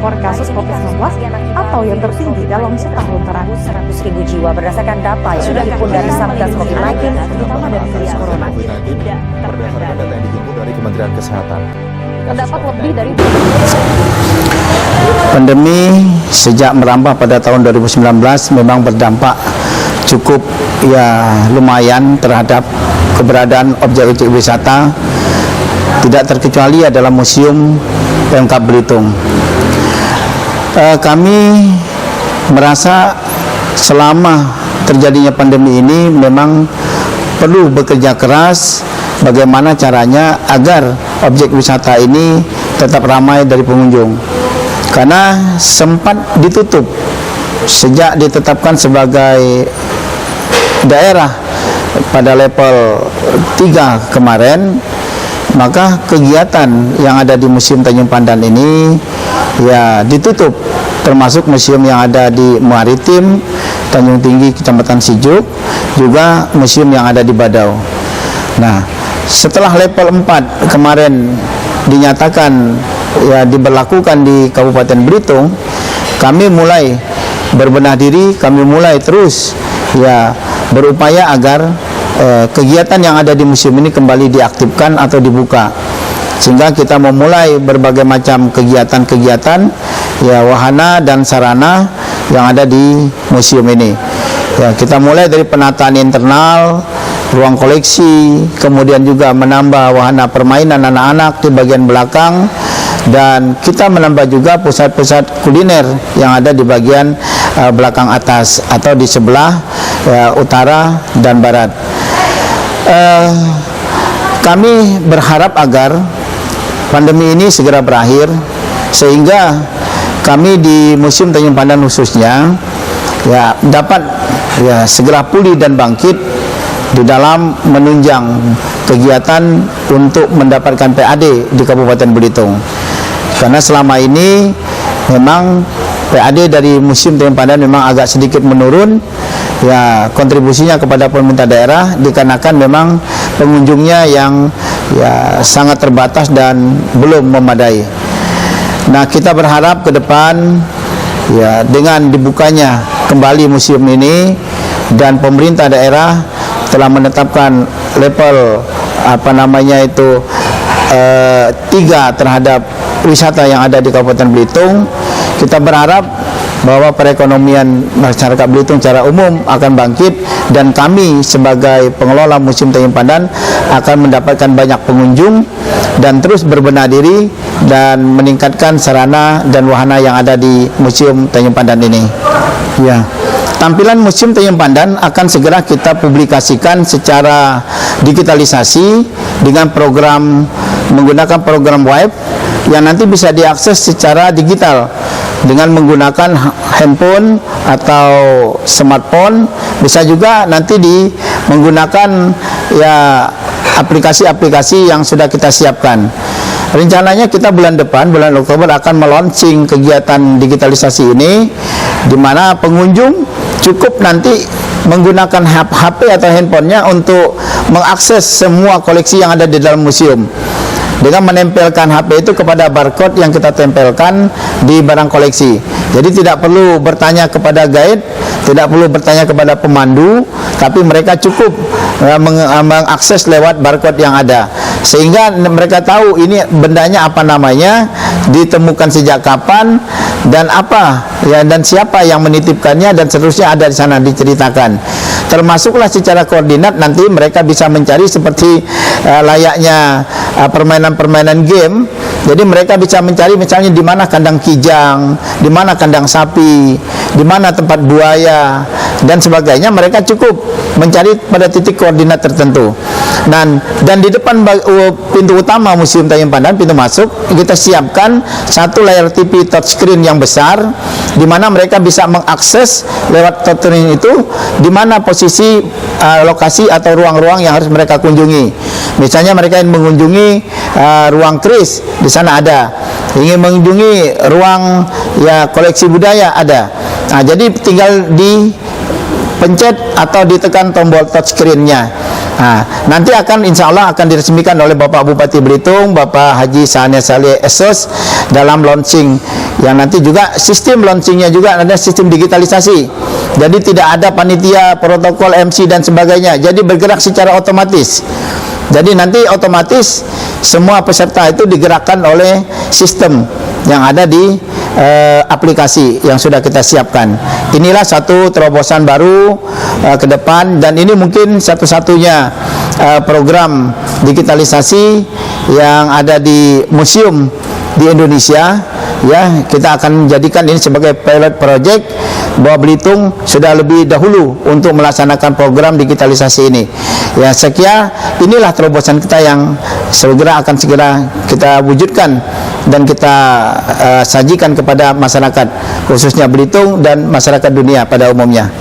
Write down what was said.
rekor kasus COVID-19 atau yang tertinggi dalam setahun terakhir. 100.000 jiwa berdasarkan data yang sudah dihimpun dari Satgas COVID-19, terutama dari virus corona. Berdasarkan data yang dihimpun dari Kementerian Kesehatan. Terdapat lebih dari Pandemi sejak merambah pada tahun 2019 memang berdampak cukup lumayan terhadap keberadaan objek-objek wisata, tidak terkecuali adalah Museum Pemkab Belitung. Kami merasa selama terjadinya pandemi ini memang perlu bekerja keras bagaimana caranya agar objek wisata ini tetap ramai dari pengunjung, karena sempat ditutup sejak ditetapkan sebagai daerah pada level 3 kemarin. Maka kegiatan yang ada di Museum Tanjung Pandan ini ditutup, termasuk museum yang ada di Maritim, Tanjung Tinggi, Kecamatan Sijuk, juga museum yang ada di Badau. Nah, setelah level 4 kemarin dinyatakan diberlakukan di Kabupaten Belitung, kami mulai berbenah diri, kami mulai terus berupaya agar kegiatan yang ada di museum ini kembali diaktifkan atau dibuka, sehingga kita memulai berbagai macam kegiatan-kegiatan wahana dan sarana yang ada di museum ini. Kita mulai dari penataan internal, ruang koleksi, kemudian juga menambah wahana permainan anak-anak di bagian belakang, dan kita menambah juga pusat-pusat kuliner yang ada di bagian belakang atas atau di sebelah utara dan barat. Kami berharap agar pandemi ini segera berakhir, sehingga kami di Museum Tanjung Pandan khususnya dapat segera pulih dan bangkit di dalam menunjang kegiatan untuk mendapatkan PAD di Kabupaten Belitung. Karena selama ini memang PAD dari Museum Tanjung Pandan memang agak sedikit menurun, kontribusinya kepada pemerintah daerah dikarenakan memang pengunjungnya yang sangat terbatas dan belum memadai. Nah, kita berharap ke depan dengan dibukanya kembali museum ini, dan pemerintah daerah telah menetapkan level 3 terhadap wisata yang ada di Kabupaten Belitung. Kita berharap bahwa perekonomian masyarakat Belitung secara umum akan bangkit, dan kami sebagai pengelola Museum Tanjung Pandan akan mendapatkan banyak pengunjung dan terus berbenah diri dan meningkatkan sarana dan wahana yang ada di Museum Tanjung Pandan ini. Tampilan Museum Tanjung Pandan akan segera kita publikasikan secara digitalisasi dengan menggunakan program web yang nanti bisa diakses secara digital dengan menggunakan handphone atau smartphone, bisa juga nanti menggunakan aplikasi-aplikasi yang sudah kita siapkan. Rencananya kita bulan depan, bulan Oktober, akan meluncing kegiatan digitalisasi ini, di mana pengunjung cukup nanti menggunakan HP atau handphonenya untuk mengakses semua koleksi yang ada di dalam museum, dengan menempelkan HP itu kepada barcode yang kita tempelkan di barang koleksi. Jadi tidak perlu bertanya kepada guide, tidak perlu bertanya kepada pemandu, tapi mereka cukup mengakses lewat barcode yang ada, sehingga mereka tahu ini bendanya apa namanya, ditemukan sejak kapan, dan dan siapa yang menitipkannya, dan seterusnya ada di sana diceritakan. Termasuklah secara koordinat nanti mereka bisa mencari seperti layaknya permainan-permainan game. Jadi mereka bisa mencari misalnya di mana kandang kijang, di mana kandang sapi, di mana tempat buaya dan sebagainya. Mereka cukup mencari pada titik koordinat tertentu. Dan di depan pintu utama Museum Tanjung Pandan, pintu masuk, kita siapkan satu layar TV touchscreen yang besar, di mana mereka bisa mengakses lewat touchscreen itu di mana posisi lokasi atau ruang-ruang yang harus mereka kunjungi. Misalnya mereka ingin mengunjungi ruang keris, di sana ada. Ingin mengunjungi ruang koleksi budaya, ada. Nah, jadi tinggal dipencet atau ditekan tombol touchscreen-nya. Nah, nanti insya Allah akan diresmikan oleh Bapak Bupati Belitung, Bapak Haji Sahane Saleh Esos, dalam launching yang nanti juga sistem launchingnya juga ada sistem digitalisasi. Jadi tidak ada panitia, protokol, MC dan sebagainya. Jadi bergerak secara otomatis. Jadi nanti otomatis semua peserta itu digerakkan oleh sistem yang ada di aplikasi yang sudah kita siapkan. Inilah satu terobosan baru ke depan, dan ini mungkin satu-satunya program digitalisasi yang ada di museum di Indonesia. Ya, kita akan menjadikan ini sebagai pilot project bahwa Belitung sudah lebih dahulu untuk melaksanakan program digitalisasi ini. Ya, sekian inilah terobosan kita yang segera kita wujudkan dan kita sajikan kepada masyarakat, khususnya Belitung dan masyarakat dunia pada umumnya.